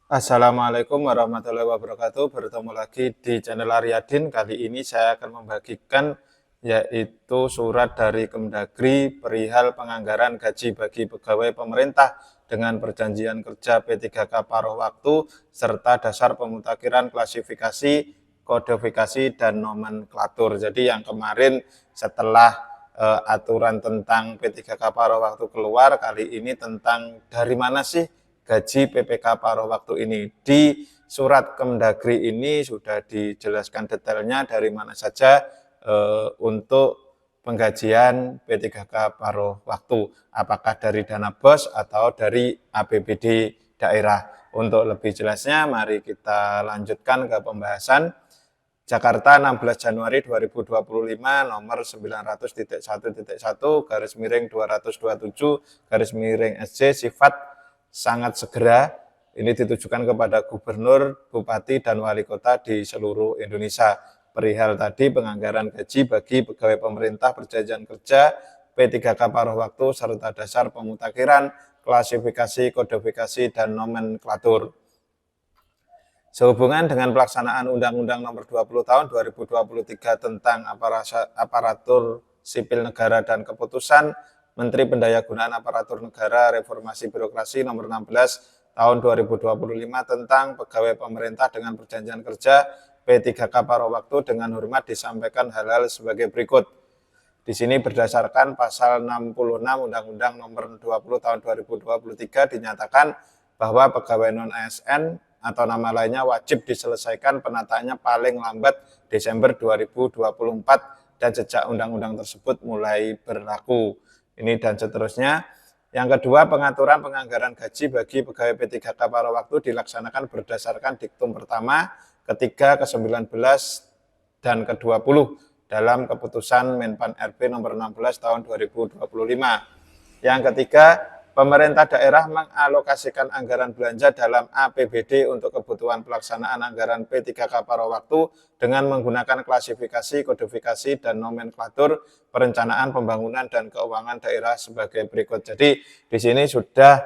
Assalamualaikum warahmatullahi wabarakatuh. Bertemu lagi di channel Aryadin. Kali ini saya akan membagikan yaitu surat dari Kemdagri perihal penganggaran gaji bagi pegawai pemerintah dengan perjanjian kerja P3K paruh waktu serta dasar pemutakhiran klasifikasi, kodifikasi dan nomenklatur. Jadi yang kemarin setelah aturan tentang P3K paruh waktu keluar, kali ini tentang dari mana sih gaji PPK paruh waktu ini. Di surat Kemdagri ini sudah dijelaskan detailnya dari mana saja untuk penggajian P3K paruh waktu, apakah dari dana BOS atau dari APBD daerah. Untuk lebih jelasnya, mari kita lanjutkan ke pembahasan. Jakarta 16 Januari 2025 nomor 900.1.1 garis miring 227 garis miring SC sifat sangat segera. Ini ditujukan kepada gubernur, bupati, dan wali kota di seluruh Indonesia. Perihal tadi penganggaran gaji bagi pegawai pemerintah perjanjian kerja P3K paruh waktu serta dasar pemutakhiran, klasifikasi, kodifikasi, dan nomenklatur. Sehubungan dengan pelaksanaan Undang-Undang Nomor 20 Tahun 2023 tentang aparatur sipil negara dan keputusan Menteri Pendayagunaan Aparatur Negara Reformasi Birokrasi Nomor 16 Tahun 2025 tentang pegawai pemerintah dengan perjanjian kerja P3K paruh waktu dengan hormat disampaikan hal-hal sebagai berikut. Di sini berdasarkan pasal 66 Undang-Undang Nomor 20 Tahun 2023 dinyatakan bahwa pegawai non-ASN atau nama lainnya wajib diselesaikan penataannya paling lambat Desember 2024 dan sejak undang-undang tersebut mulai berlaku. Ini dan seterusnya. Yang kedua, pengaturan penganggaran gaji bagi pegawai P3K paruh waktu dilaksanakan berdasarkan diktum pertama, ketiga, ke-19, dan ke-20 dalam keputusan Menpan RB nomor 16 tahun 2025. Yang ketiga, pemerintah daerah mengalokasikan anggaran belanja dalam APBD untuk kebutuhan pelaksanaan anggaran P3K paruh waktu dengan menggunakan klasifikasi, kodifikasi, dan nomenklatur perencanaan pembangunan dan keuangan daerah sebagai berikut. Jadi di sini sudah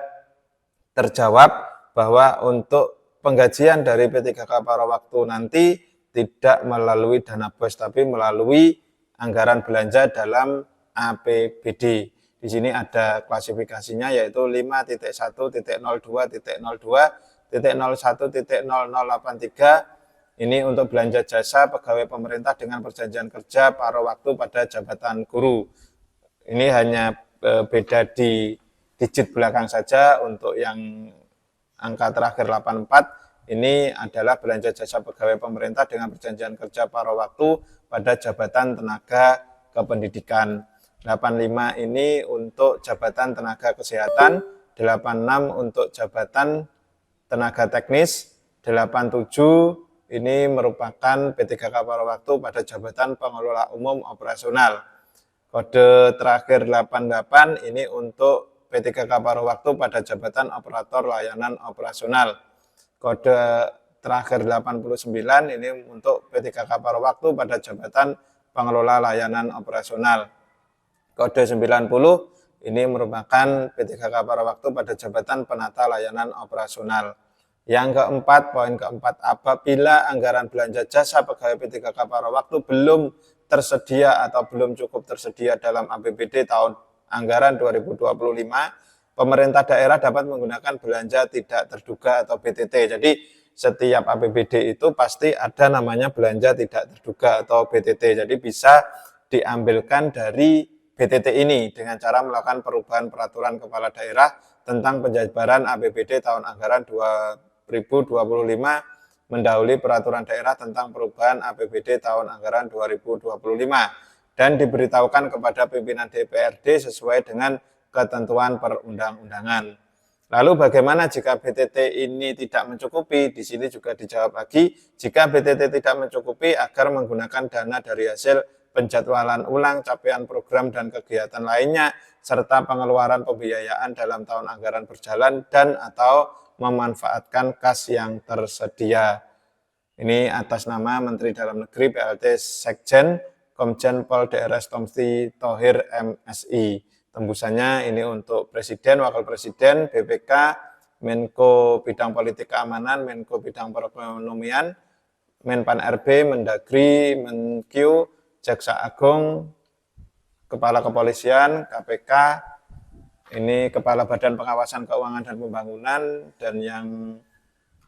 terjawab bahwa untuk penggajian dari P3K paruh waktu nanti tidak melalui dana BOS tapi melalui anggaran belanja dalam APBD. Di sini ada klasifikasinya yaitu 5.1.02.02.01.0083 ini untuk belanja jasa pegawai pemerintah dengan perjanjian kerja paruh waktu pada jabatan guru. Ini hanya beda di digit belakang saja. Untuk yang angka terakhir 84 ini adalah belanja jasa pegawai pemerintah dengan perjanjian kerja paruh waktu pada jabatan tenaga kependidikan. 85 ini untuk jabatan tenaga kesehatan, 86 untuk jabatan tenaga teknis, 87 ini merupakan P3K paruh waktu pada jabatan pengelola umum operasional. Kode terakhir 88 ini untuk P3K paruh waktu pada jabatan operator layanan operasional. Kode terakhir 89 ini untuk P3K paruh waktu pada jabatan pengelola layanan operasional. Kode 90 ini merupakan P3K paruh waktu pada jabatan penata layanan operasional. Yang keempat, poin keempat, apabila anggaran belanja jasa pegawai P3K paruh waktu belum tersedia atau belum cukup tersedia dalam APBD tahun anggaran 2025, pemerintah daerah dapat menggunakan belanja tidak terduga atau BTT. Jadi setiap APBD itu pasti ada namanya belanja tidak terduga atau BTT. Jadi bisa diambilkan dari BTT ini dengan cara melakukan perubahan peraturan kepala daerah tentang penjabaran APBD tahun anggaran 2025 mendahului peraturan daerah tentang perubahan APBD tahun anggaran 2025 dan diberitahukan kepada pimpinan DPRD sesuai dengan ketentuan perundang-undangan. Lalu bagaimana jika BTT ini tidak mencukupi? Di sini juga dijawab lagi, jika BTT tidak mencukupi agar menggunakan dana dari hasil penjadwalan ulang, capaian program dan kegiatan lainnya, serta pengeluaran pembiayaan dalam tahun anggaran berjalan dan atau memanfaatkan kas yang tersedia. Ini atas nama Menteri Dalam Negeri PLT Sekjen Komjen Pol Drs Tomsti Thohir MSI. Tembusannya ini untuk Presiden, Wakil Presiden, BPK, Menko Bidang Politik Keamanan, Menko Bidang Perekonomian, Menpan RB, Mendagri, Menkyu, Jaksa Agung, Kepala Kepolisian, KPK, ini Kepala Badan Pengawasan Keuangan dan Pembangunan, dan yang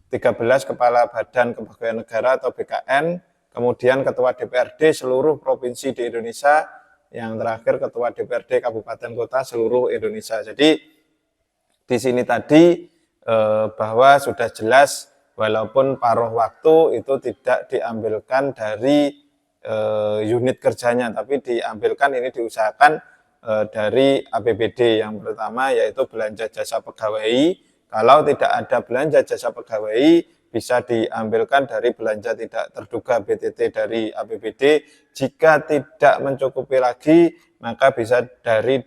13 Kepala Badan Kepegawaian Negara atau BKN, kemudian Ketua DPRD seluruh provinsi di Indonesia, yang terakhir Ketua DPRD Kabupaten Kota seluruh Indonesia. Jadi di sini tadi bahwa sudah jelas walaupun paruh waktu itu tidak diambilkan dari unit kerjanya, tapi diambilkan ini diusahakan dari APBD. Yang pertama yaitu belanja jasa pegawai. Kalau tidak ada belanja jasa pegawai, bisa diambilkan dari belanja tidak terduga BTT dari APBD. Jika tidak mencukupi lagi, maka bisa dari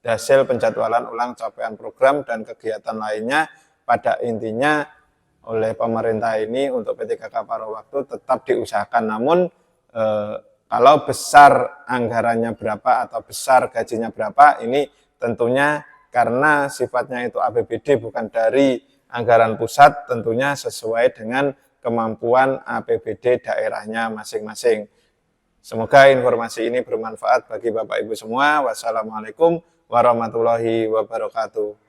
hasil penjadwalan ulang capaian program dan kegiatan lainnya. Pada intinya oleh pemerintah ini untuk P3K paruh waktu tetap diusahakan. Namun kalau besar anggarannya berapa atau besar gajinya berapa, ini tentunya karena sifatnya itu APBD bukan dari anggaran pusat, tentunya sesuai dengan kemampuan APBD daerahnya masing-masing. Semoga informasi ini bermanfaat bagi Bapak Ibu semua. Wassalamualaikum warahmatullahi wabarakatuh.